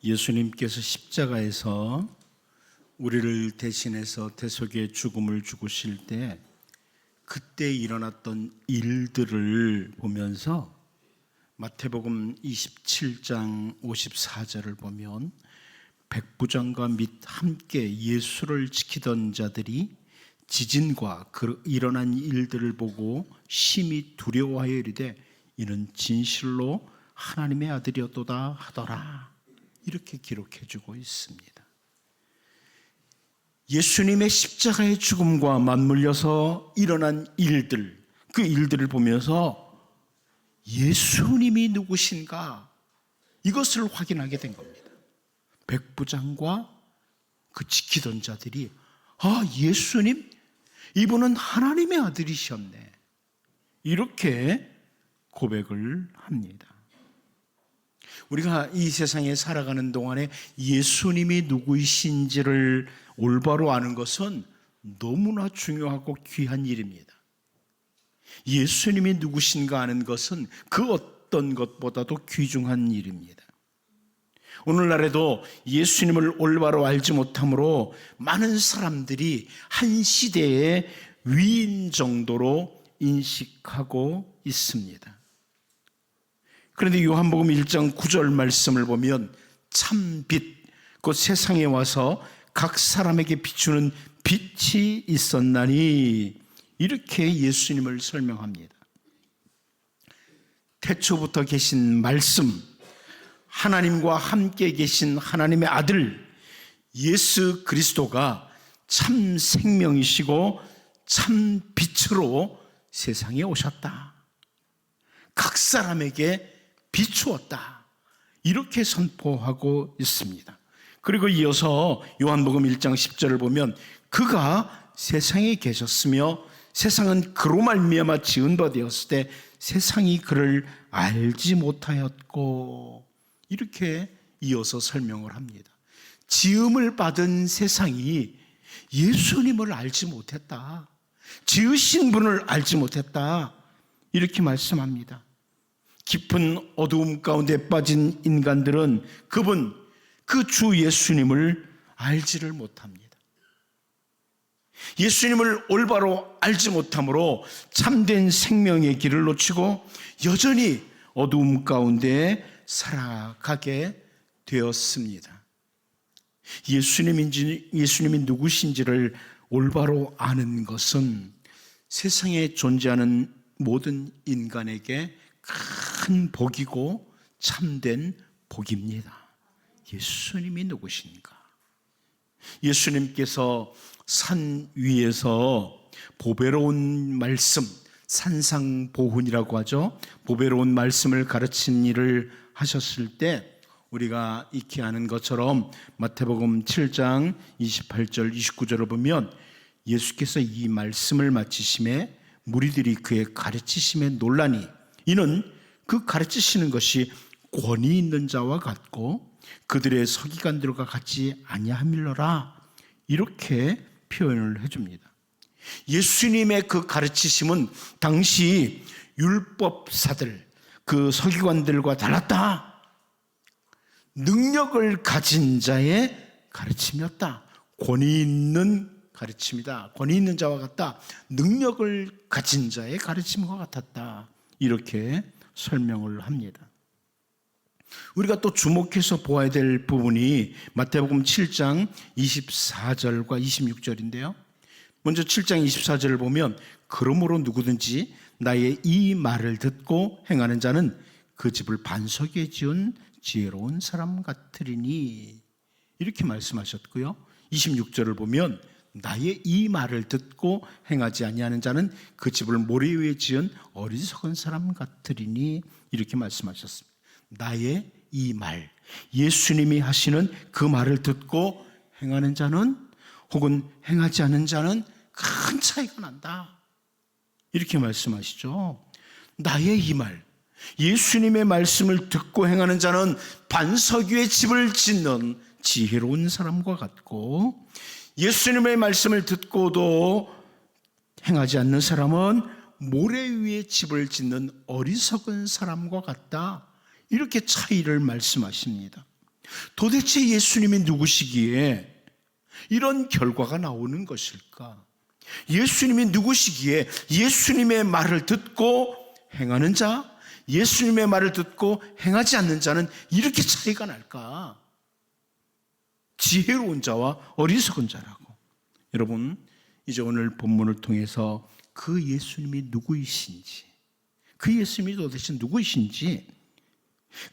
예수님께서 십자가에서 우리를 대신해서 대속의 죽음을 죽으실 때 그때 일어났던 일들을 보면서 마태복음 27장 54절을 보면 백부장과 및 함께 예수를 지키던 자들이 지진과 그 일어난 일들을 보고 심히 두려워하여 이르되 이는 진실로 하나님의 아들이었도다 하더라. 이렇게 기록해 주고 있습니다. 예수님의 십자가의 죽음과 맞물려서 일어난 일들, 그 일들을 보면서 예수님이 누구신가 이것을 확인하게 된 겁니다. 백부장과 그 지키던 자들이 예수님? 이분은 하나님의 아들이셨네. 이렇게 고백을 합니다. 우리가 이 세상에 살아가는 동안에 예수님이 누구이신지를 올바로 아는 것은 너무나 중요하고 귀한 일입니다. 예수님이 누구신가 아는 것은 그 어떤 것보다도 귀중한 일입니다. 오늘날에도 예수님을 올바로 알지 못함으로 많은 사람들이 한 시대의 위인 정도로 인식하고 있습니다. 그런데 요한복음 1장 9절 말씀을 보면 참 빛, 곧 세상에 와서 각 사람에게 비추는 빛이 있었나니 이렇게 예수님을 설명합니다. 태초부터 계신 말씀, 하나님과 함께 계신 하나님의 아들 예수 그리스도가 참 생명이시고 참 빛으로 세상에 오셨다. 각 사람에게 비추었다. 이렇게 선포하고 있습니다. 그리고 이어서 요한복음 1장 10절을 보면 그가 세상에 계셨으며 세상은 그로 말미암아 지은 바 되었을 때 세상이 그를 알지 못하였고 이렇게 이어서 설명을 합니다. 지음을 받은 세상이 예수님을 알지 못했다. 지으신 분을 알지 못했다. 이렇게 말씀합니다. 깊은 어두움 가운데 빠진 인간들은 그분, 그 주 예수님을 알지를 못합니다. 예수님을 올바로 알지 못함으로 참된 생명의 길을 놓치고 여전히 어두움 가운데 살아가게 되었습니다. 예수님이 누구신지를 올바로 아는 것은 세상에 존재하는 모든 인간에게 큰 복이고 참된 복입니다. 예수님이 누구신가? 예수님께서 산 위에서 보배로운 말씀, 산상보훈이라고 하죠. 보배로운 말씀을 가르친 일을 하셨을 때 우리가 익히 아는 것처럼 마태복음 7장 28절 29절을 보면 예수께서 이 말씀을 마치심에 무리들이 그의 가르치심에 놀라니 이는 그 가르치시는 것이 권위 있는 자와 같고 그들의 서기관들과 같지 아니함일러라. 이렇게 표현을 해줍니다. 예수님의 그 가르치심은 당시 율법사들, 그 서기관들과 달랐다. 능력을 가진 자의 가르침이었다. 권위 있는 가르침이다. 권위 있는 자와 같다. 능력을 가진 자의 가르침과 같았다. 이렇게 설명을 합니다. 우리가 또 주목해서 보아야 될 부분이 마태복음 7장 24절과 26절인데요. 먼저 7장 24절을 보면 그러므로 누구든지 나의 이 말을 듣고 행하는 자는 그 집을 반석에 지은 지혜로운 사람 같으리니 이렇게 말씀하셨고요. 26절을 보면 나의 이 말을 듣고 행하지 아니하는 자는 그 집을 모래 위에 지은 어리석은 사람 같으리니 이렇게 말씀하셨습니다. 나의 이 말, 예수님이 하시는 그 말을 듣고 행하는 자는 혹은 행하지 않는 자는 큰 차이가 난다. 이렇게 말씀하시죠. 나의 이 말, 예수님의 말씀을 듣고 행하는 자는 반석 위에 집을 짓는 지혜로운 사람과 같고 예수님의 말씀을 듣고도 행하지 않는 사람은 모래 위에 집을 짓는 어리석은 사람과 같다. 이렇게 차이를 말씀하십니다. 도대체 예수님이 누구시기에 이런 결과가 나오는 것일까? 예수님이 누구시기에 예수님의 말을 듣고 행하는 자, 예수님의 말을 듣고 행하지 않는 자는 이렇게 차이가 날까? 지혜로운 자와 어리석은 자라고. 여러분, 이제 오늘 본문을 통해서 그 예수님이 누구이신지, 그 예수님이 도대체 누구이신지,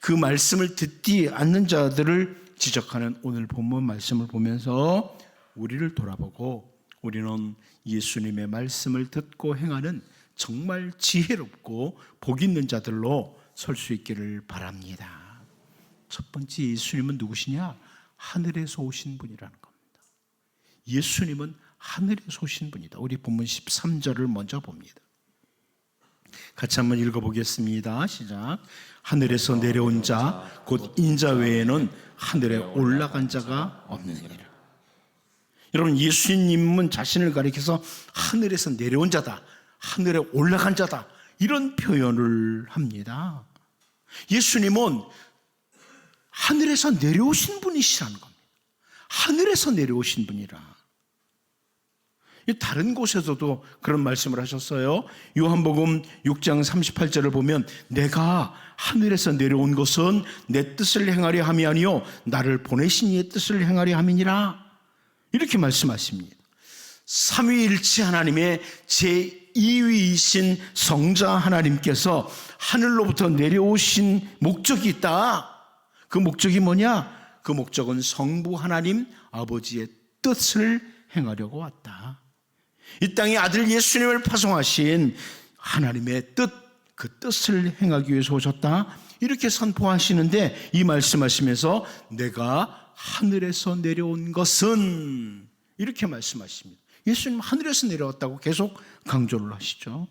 그 말씀을 듣지 않는 자들을 지적하는 오늘 본문 말씀을 보면서 우리를 돌아보고 우리는 예수님의 말씀을 듣고 행하는 정말 지혜롭고 복 있는 자들로 설 수 있기를 바랍니다. 첫 번째, 예수님은 누구시냐? 하늘에서 오신 분이라는 겁니다. 예수님은 하늘에서 오신 분이다. 우리 본문 13절을 먼저 봅니다. 같이 한번 읽어보겠습니다. 시작. 하늘에서 내려온 자 곧 인자 외에는 하늘에 올라간 자가 없느니라. 여러분, 예수님은 자신을 가리켜서 하늘에서 내려온 자다, 하늘에 올라간 자다, 이런 표현을 합니다. 예수님은 하늘에서 내려오신 분이시라는 겁니다. 하늘에서 내려오신 분이라. 다른 곳에서도 그런 말씀을 하셨어요. 요한복음 6장 38절을 보면 내가 하늘에서 내려온 것은 내 뜻을 행하려 함이 아니요 나를 보내신 이의 뜻을 행하려 함이니라, 이렇게 말씀하십니다. 삼위일체 하나님의 제2위이신 성자 하나님께서 하늘로부터 내려오신 목적이 있다. 그 목적이 뭐냐? 그 목적은 성부 하나님 아버지의 뜻을 행하려고 왔다. 이 땅에 아들 예수님을 파송하신 하나님의 뜻, 그 뜻을 행하기 위해서 오셨다, 이렇게 선포하시는데, 이 말씀하시면서 내가 하늘에서 내려온 것은, 이렇게 말씀하십니다. 예수님 하늘에서 내려왔다고 계속 강조를 하시죠.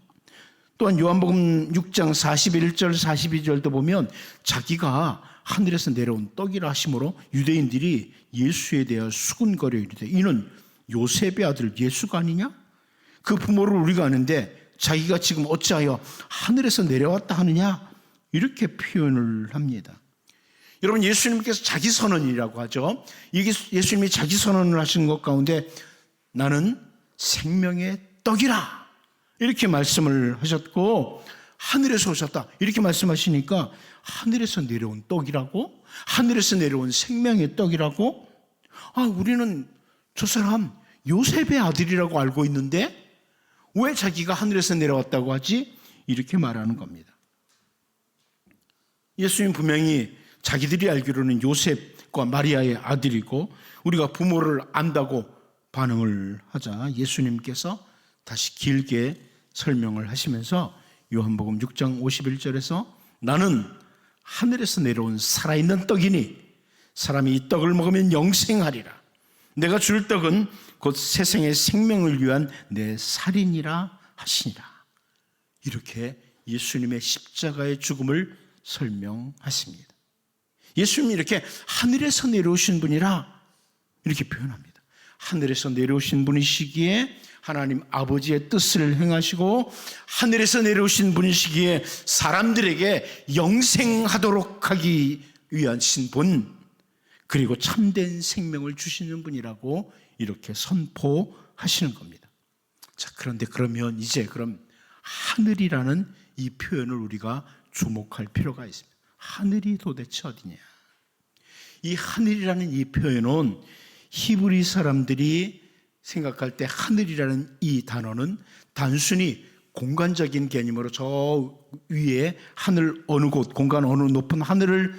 또한 요한복음 6장 41절 42절도 보면 자기가 하늘에서 내려온 떡이라 하심으로 유대인들이 예수에 대하여 수군거려 이르되 이는 요셉의 아들 예수가 아니냐? 그 부모를 우리가 아는데 자기가 지금 어찌하여 하늘에서 내려왔다 하느냐? 이렇게 표현을 합니다. 여러분, 예수님께서 자기 선언이라고 하죠. 이게 예수님이 자기 선언을 하신 것 가운데 나는 생명의 떡이라, 이렇게 말씀을 하셨고, 하늘에서 오셨다 이렇게 말씀하시니까 하늘에서 내려온 떡이라고? 하늘에서 내려온 생명의 떡이라고? 우리는 저 사람 요셉의 아들이라고 알고 있는데 왜 자기가 하늘에서 내려왔다고 하지? 이렇게 말하는 겁니다. 예수님 분명히 자기들이 알기로는 요셉과 마리아의 아들이고 우리가 부모를 안다고 반응을 하자 예수님께서 다시 길게 설명을 하시면서 요한복음 6장 51절에서 나는 하늘에서 내려온 살아있는 떡이니 사람이 이 떡을 먹으면 영생하리라. 내가 줄 떡은 곧 세상의 생명을 위한 내 살이니라 하시니라. 이렇게 예수님의 십자가의 죽음을 설명하십니다. 예수님이 이렇게 하늘에서 내려오신 분이라 이렇게 표현합니다. 하늘에서 내려오신 분이시기에 하나님 아버지의 뜻을 행하시고 하늘에서 내려오신 분이시기에 사람들에게 영생하도록 하기 위하신 분, 그리고 참된 생명을 주시는 분이라고 이렇게 선포하시는 겁니다. 자, 그런데 그러면 이제 그럼 하늘이라는 이 표현을 우리가 주목할 필요가 있습니다. 하늘이 도대체 어디냐? 이 하늘이라는 이 표현은 히브리 사람들이 생각할 때 하늘이라는 이 단어는 단순히 공간적인 개념으로 저 위에 하늘 어느 곳, 공간 어느 높은 하늘을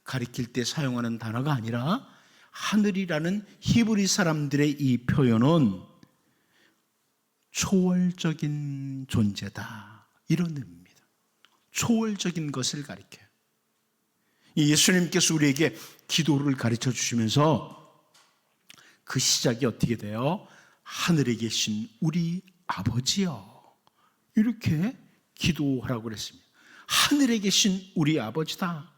가리킬 때 사용하는 단어가 아니라 하늘이라는 히브리 사람들의 이 표현은 초월적인 존재다, 이런 의미입니다. 초월적인 것을 가리켜요. 예수님께서 우리에게 기도를 가르쳐 주시면서 그 시작이 어떻게 돼요? 하늘에 계신 우리 아버지여, 이렇게 기도하라고 그랬습니다. 하늘에 계신 우리 아버지다.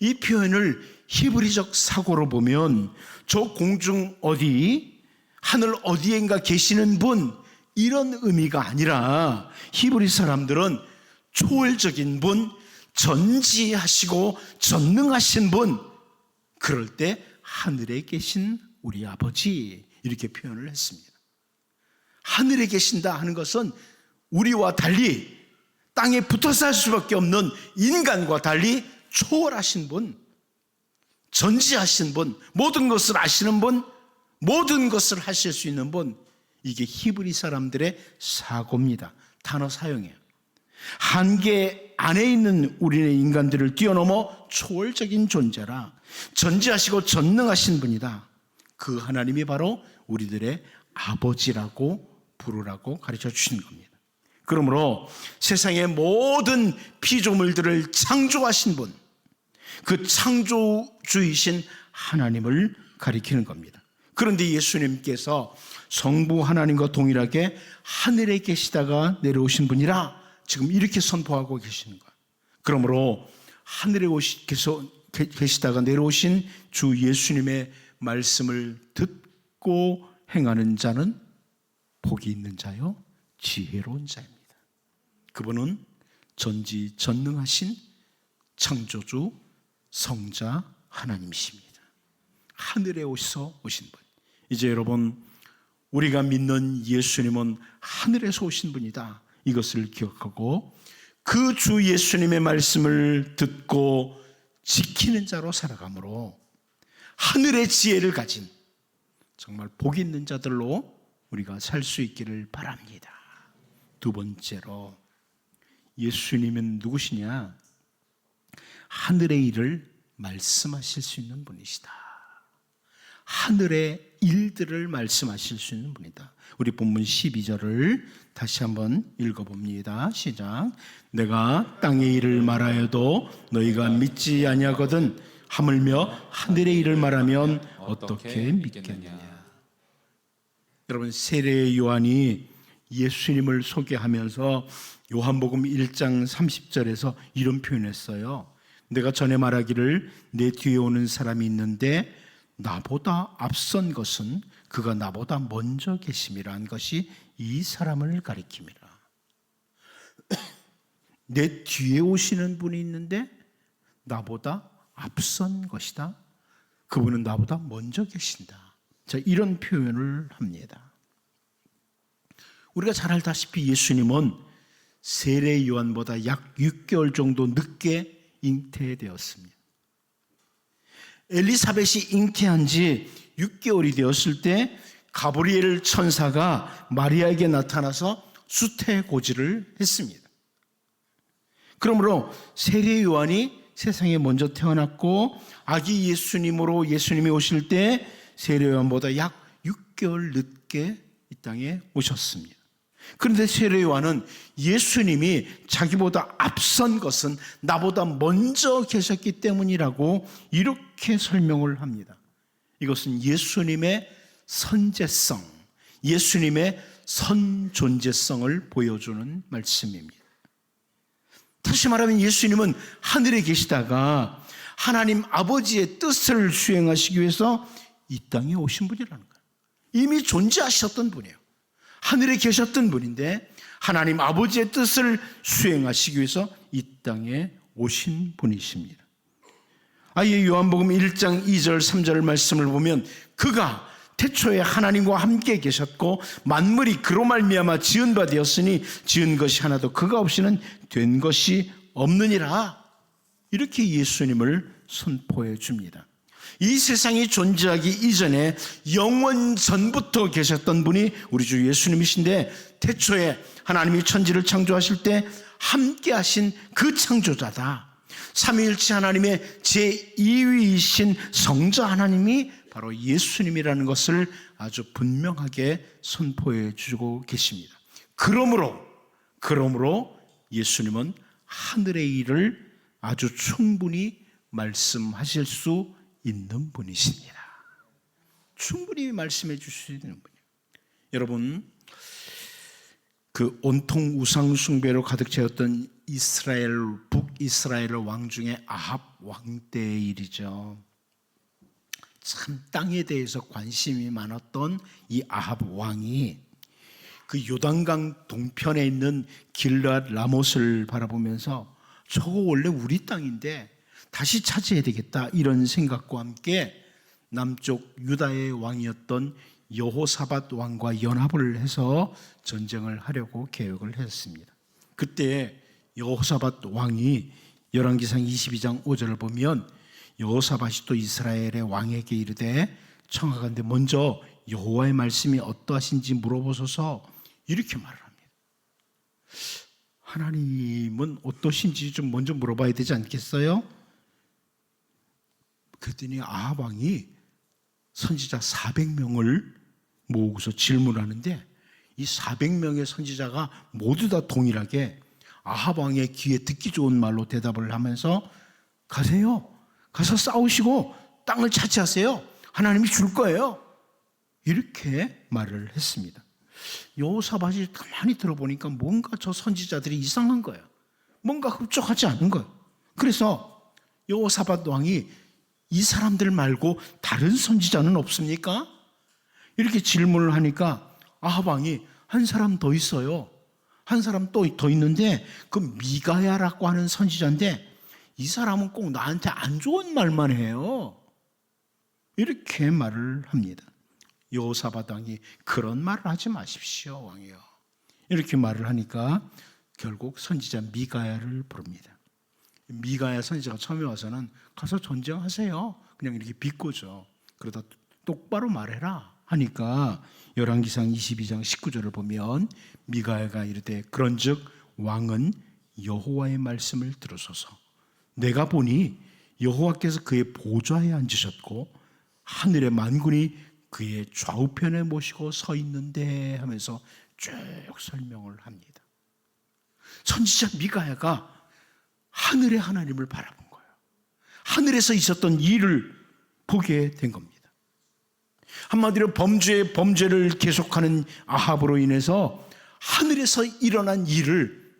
이 표현을 히브리적 사고로 보면 저 공중 어디, 하늘 어디엔가 계시는 분, 이런 의미가 아니라 히브리 사람들은 초월적인 분, 전지하시고 전능하신 분, 그럴 때 하늘에 계신 우리 아버지, 이렇게 표현을 했습니다. 하늘에 계신다 하는 것은 우리와 달리 땅에 붙어 살 수밖에 없는 인간과 달리 초월하신 분, 전지하신 분, 모든 것을 아시는 분, 모든 것을 하실 수 있는 분, 이게 히브리 사람들의 사고입니다. 단어 사용이에요. 한계 안에 있는 우리는 인간들을 뛰어넘어 초월적인 존재라, 전지하시고 전능하신 분이다. 그 하나님이 바로 우리들의 아버지라고 부르라고 가르쳐 주시는 겁니다. 그러므로 세상의 모든 피조물들을 창조하신 분, 그 창조주이신 하나님을 가리키는 겁니다. 그런데 예수님께서 성부 하나님과 동일하게 하늘에 계시다가 내려오신 분이라 지금 이렇게 선포하고 계시는 거예요. 그러므로 하늘에 계시다가 내려오신 주 예수님의 말씀을 듣고 행하는 자는 복이 있는 자요, 지혜로운 자입니다. 그분은 전지전능하신 창조주 성자 하나님이십니다. 하늘에 오셔서 오신 분. 이제 여러분, 우리가 믿는 예수님은 하늘에서 오신 분이다, 이것을 기억하고 그 주 예수님의 말씀을 듣고 지키는 자로 살아가므로 하늘의 지혜를 가진 정말 복 있는 자들로 우리가 살 수 있기를 바랍니다. 두 번째로, 예수님은 누구시냐? 하늘의 일을 말씀하실 수 있는 분이시다. 하늘의 일들을 말씀하실 수 있는 분이다. 우리 본문 12절을 다시 한번 읽어봅니다. 시작. 내가 땅의 일을 말하여도 너희가 믿지 아니하거든 하물며 하늘의 일을 말하면 어떻게 믿겠느냐. 여러분, 세례 요한이 예수님을 소개하면서 요한복음 1장 30절에서 이런 표현했어요. 내가 전에 말하기를 내 뒤에 오는 사람이 있는데 나보다 앞선 것은 그가 나보다 먼저 계심이라는 것이 이 사람을 가리킵니다. 내 뒤에 오시는 분이 있는데 나보다 앞선 것이다. 그분은 나보다 먼저 계신다. 자, 이런 표현을 합니다. 우리가 잘 알다시피 예수님은 세례 요한보다 약 6개월 정도 늦게 잉태되었습니다. 엘리사벳이 잉태한 지 6개월이 되었을 때 가브리엘 천사가 마리아에게 나타나서 수태고지를 했습니다. 그러므로 세례 요한이 세상에 먼저 태어났고 아기 예수님으로 예수님이 오실 때 세례 요한보다 약 6개월 늦게 이 땅에 오셨습니다. 그런데 세례 요한은 예수님이 자기보다 앞선 것은 나보다 먼저 계셨기 때문이라고 이렇게 설명을 합니다. 이것은 예수님의 선제성, 예수님의 선존재성을 보여주는 말씀입니다. 다시 말하면 예수님은 하늘에 계시다가 하나님 아버지의 뜻을 수행하시기 위해서 이 땅에 오신 분이라는 거예요. 이미 존재하셨던 분이에요. 하늘에 계셨던 분인데 하나님 아버지의 뜻을 수행하시기 위해서 이 땅에 오신 분이십니다. 아예 요한복음 1장 2절 3절 말씀을 보면 그가 태초에 하나님과 함께 계셨고 만물이 그로 말미암아 지은 바 되었으니 지은 것이 하나도 그가 없이는 된 것이 없느니라, 이렇게 예수님을 선포해 줍니다. 이 세상이 존재하기 이전에 영원 전부터 계셨던 분이 우리 주 예수님이신데 태초에 하나님이 천지를 창조하실 때 함께 하신 그 창조자다. 삼위일체 하나님의 제2위이신 성자 하나님이 바로 예수님이라는 것을 아주 분명하게 선포해 주고 계십니다. 그러므로 예수님은 하늘의 일을 아주 충분히 말씀하실 수 있는 분이십니다. 충분히 말씀해 주실 수 있는 분이에요. 여러분, 그 온통 우상 숭배로 가득 채웠던 북이스라엘 왕 중에 아합 왕 때의 일이죠. 참 땅에 대해서 관심이 많았던 이 아합 왕이 그 요단강 동편에 있는 길앗 라못을 바라보면서 저거 원래 우리 땅인데 다시 차지해야 되겠다, 이런 생각과 함께 남쪽 유다의 왕이었던 여호사밧 왕과 연합을 해서 전쟁을 하려고 계획을 했습니다. 그때 여호사밧 왕이 열왕기상 22장 5절을 보면 여호사밧이 또 이스라엘의 왕에게 이르되 청하건대 먼저 여호와의 말씀이 어떠하신지 물어보소서, 이렇게 말을 합니다. 하나님은 어떠신지 좀 먼저 물어봐야 되지 않겠어요? 그랬더니 아합 왕이 선지자 400명을 모으고서 질문하는데, 이 400명의 선지자가 모두 다 동일하게 아합 왕의 귀에 듣기 좋은 말로 대답을 하면서 가세요, 가서 싸우시고 땅을 차지하세요, 하나님이 줄 거예요, 이렇게 말을 했습니다. 여호사밧이 가만히 들어보니까 뭔가 저 선지자들이 이상한 거예요. 뭔가 흡족하지 않은 거예요. 그래서 여호사밧 왕이 이 사람들 말고 다른 선지자는 없습니까? 이렇게 질문을 하니까 아합 왕이 한 사람 더 있어요, 한 사람 또 더 있는데 그 미가야라고 하는 선지자인데 이 사람은 꼭 나한테 안 좋은 말만 해요, 이렇게 말을 합니다. 여호사밧 왕이 그런 말을 하지 마십시오, 왕이요, 이렇게 말을 하니까 결국 선지자 미가야를 부릅니다. 미가야 선지자가 처음에 와서는 가서 전쟁하세요, 그냥 이렇게 비꼬죠. 그러다 똑바로 말해라 하니까 열왕기상 22장 19절을 보면 미가야가 이르되 그런즉 왕은 여호와의 말씀을 들으소서. 내가 보니 여호와께서 그의 보좌에 앉으셨고 하늘의 만군이 그의 좌우편에 모시고 서 있는데 하면서 쭉 설명을 합니다. 선지자 미가야가 하늘의 하나님을 바라본 거예요. 하늘에서 있었던 일을 보게 된 겁니다. 한마디로 범죄를 계속하는 아합으로 인해서 하늘에서 일어난 일을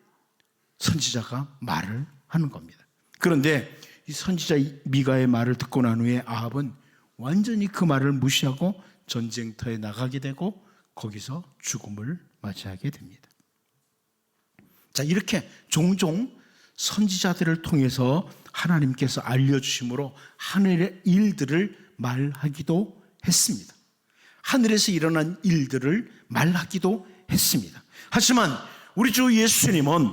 선지자가 말을 하는 겁니다. 그런데 이 선지자 미가의 말을 듣고 난 후에 아합은 완전히 그 말을 무시하고 전쟁터에 나가게 되고 거기서 죽음을 맞이하게 됩니다. 자, 이렇게 종종 선지자들을 통해서 하나님께서 알려주심으로 하늘의 일들을 말하기도 했습니다. 하늘에서 일어난 일들을 말하기도 했습니다. 하지만 우리 주 예수님은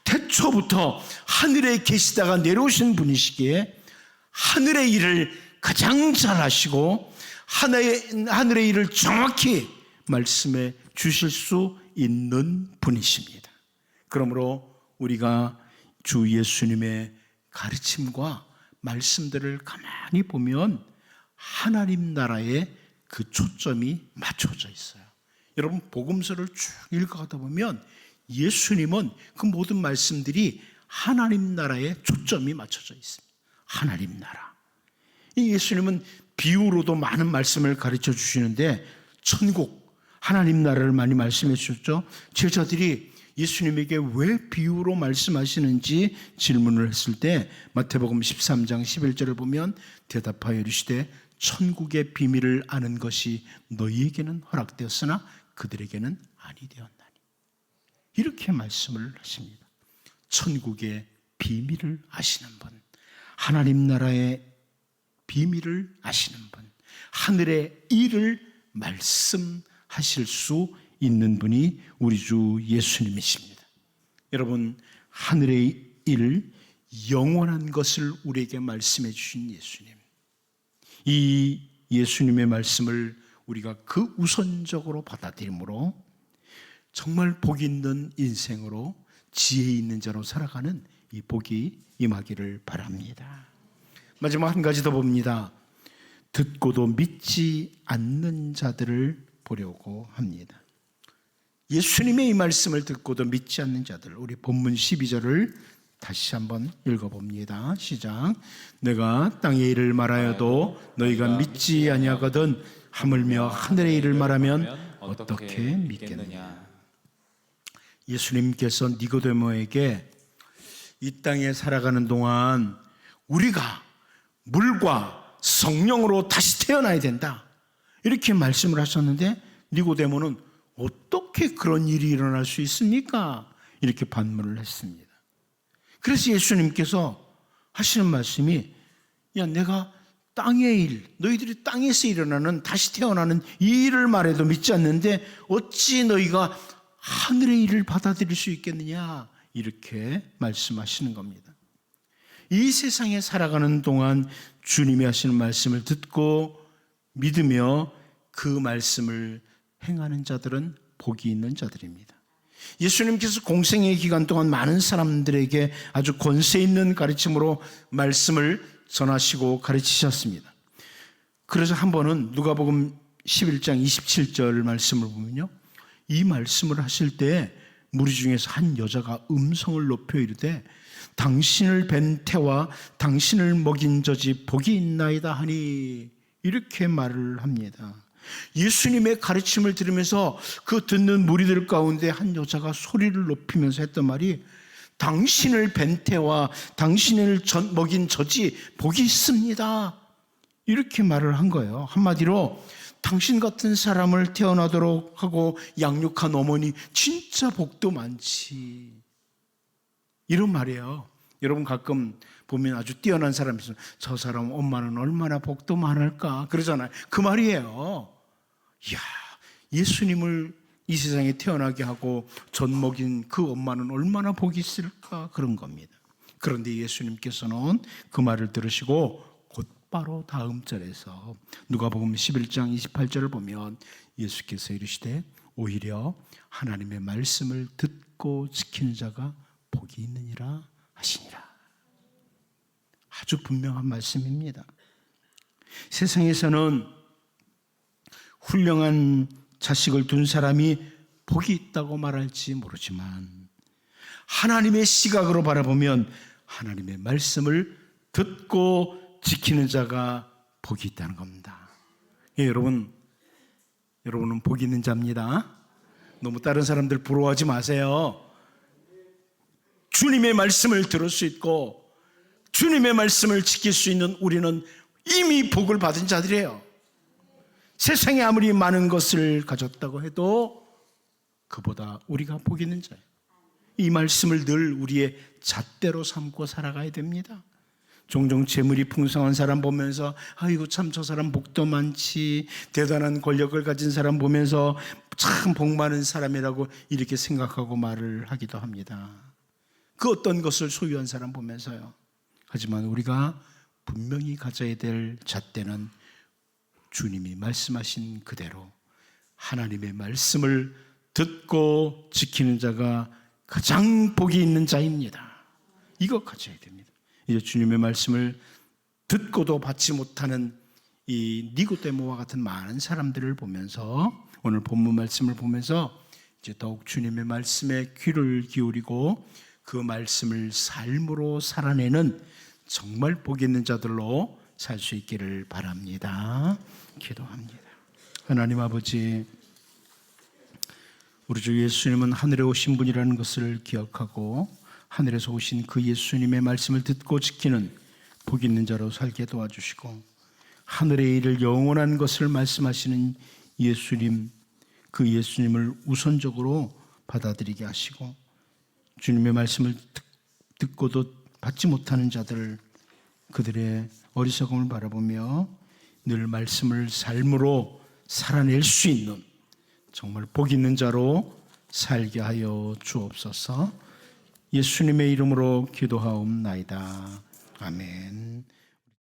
태초부터 하늘에 계시다가 내려오신 분이시기에 하늘의 일을 가장 잘 하시고 하늘의 일을 정확히 말씀해 주실 수 있는 분이십니다. 그러므로 우리가 주 예수님의 가르침과 말씀들을 가만히 보면 하나님 나라에 그 초점이 맞춰져 있어요. 여러분, 복음서를 쭉 읽어가다 보면 예수님은 그 모든 말씀들이 하나님 나라에 초점이 맞춰져 있습니다. 하나님 나라. 이 예수님은 비유로도 많은 말씀을 가르쳐 주시는데 천국, 하나님 나라를 많이 말씀해 주셨죠. 제자들이 예수님에게 왜 비유로 말씀하시는지 질문을 했을 때 마태복음 13장 11절을 보면 대답하여 이르시되 천국의 비밀을 아는 것이 너희에게는 허락되었으나 그들에게는 아니 되었나니, 이렇게 말씀을 하십니다. 천국의 비밀을 아시는 분, 하나님 나라의 비밀을 아시는 분, 하늘의 일을 말씀하실 수 있는 분이 우리 주 예수님이십니다. 여러분, 하늘의 일, 영원한 것을 우리에게 말씀해 주신 예수님, 이 예수님의 말씀을 우리가 그 우선적으로 받아들임으로 정말 복 있는 인생으로 지혜 있는 자로 살아가는 이 복이 임하기를 바랍니다. 마지막 한 가지 더 봅니다. 듣고도 믿지 않는 자들을 보려고 합니다. 예수님의 이 말씀을 듣고도 믿지 않는 자들, 우리 본문 12절을 다시 한번 읽어봅니다. 시작. 내가 땅의 일을 말하여도 너희가 믿지 아니하거든 하물며 하늘의 일을 말하면 어떻게 믿겠느냐. 예수님께서 니고데모에게 이 땅에 살아가는 동안 우리가 물과 성령으로 다시 태어나야 된다, 이렇게 말씀을 하셨는데 니고데모는 어떻게 그런 일이 일어날 수 있습니까? 이렇게 반문을 했습니다. 그래서 예수님께서 하시는 말씀이, 야, 내가 땅의 일, 너희들이 땅에서 일어나는 다시 태어나는 이 일을 말해도 믿지 않는데 어찌 너희가 하늘의 일을 받아들일 수 있겠느냐, 이렇게 말씀하시는 겁니다. 이 세상에 살아가는 동안 주님이 하시는 말씀을 듣고 믿으며 그 말씀을 행하는 자들은 복이 있는 자들입니다. 예수님께서 공생의 기간 동안 많은 사람들에게 아주 권세 있는 가르침으로 말씀을 전하시고 가르치셨습니다. 그래서 한 번은 누가복음 11장 27절 말씀을 보면요, 이 말씀을 하실 때 무리 중에서 한 여자가 음성을 높여 이르되 당신을 뵌 태와 당신을 먹인 젖이 복이 있나이다 하니, 이렇게 말을 합니다. 예수님의 가르침을 들으면서 그 듣는 무리들 가운데 한 여자가 소리를 높이면서 했던 말이, 당신을 뵌 태와 당신을 먹인 젖이 복이 있습니다, 이렇게 말을 한 거예요. 한마디로 당신 같은 사람을 태어나도록 하고 양육한 어머니 진짜 복도 많지, 이런 말이에요. 여러분 가끔 보면 아주 뛰어난 사람이 있으면 저 사람 엄마는 얼마나 복도 많을까 그러잖아요. 그 말이에요. 이야, 예수님을 이 세상에 태어나게 하고 젖 먹인 그 엄마는 얼마나 복이 있을까, 그런 겁니다. 그런데 예수님께서는 그 말을 들으시고 곧바로 다음 절에서 누가복음 11장 28절을 보면 예수께서 이르시되 오히려 하나님의 말씀을 듣고 지키는 자가 복이 있느니라 하시니라. 아주 분명한 말씀입니다. 세상에서는 훌륭한 자식을 둔 사람이 복이 있다고 말할지 모르지만 하나님의 시각으로 바라보면 하나님의 말씀을 듣고 지키는 자가 복이 있다는 겁니다. 예, 여러분은 복이 있는 자입니다. 너무 다른 사람들 부러워하지 마세요. 주님의 말씀을 들을 수 있고 주님의 말씀을 지킬 수 있는 우리는 이미 복을 받은 자들이에요. 세상에 아무리 많은 것을 가졌다고 해도 그보다 우리가 복 있는 자예요. 이 말씀을 늘 우리의 잣대로 삼고 살아가야 됩니다. 종종 재물이 풍성한 사람 보면서 아이고 참 저 사람 복도 많지, 대단한 권력을 가진 사람 보면서 참 복 많은 사람이라고 이렇게 생각하고 말을 하기도 합니다. 그 어떤 것을 소유한 사람 보면서요. 하지만 우리가 분명히 가져야 될 잣대는 주님이 말씀하신 그대로 하나님의 말씀을 듣고 지키는 자가 가장 복이 있는 자입니다. 이거 가져야 됩니다. 이제 주님의 말씀을 듣고도 받지 못하는 이 니고데모와 같은 많은 사람들을 보면서, 오늘 본문 말씀을 보면서 이제 더욱 주님의 말씀에 귀를 기울이고 그 말씀을 삶으로 살아내는 정말 복 있는 자들로 살 수 있기를 바랍니다. 기도합니다. 하나님 아버지, 우리 주 예수님은 하늘에 오신 분이라는 것을 기억하고 하늘에서 오신 그 예수님의 말씀을 듣고 지키는 복 있는 자로 살게 도와주시고, 하늘의 일을 영원한 것을 말씀하시는 예수님, 그 예수님을 우선적으로 받아들이게 하시고, 주님의 말씀을 듣고도 받지 못하는 자들, 그들의 어리석음을 바라보며 늘 말씀을 삶으로 살아낼 수 있는 정말 복 있는 자로 살게 하여 주옵소서. 예수님의 이름으로 기도하옵나이다. 아멘.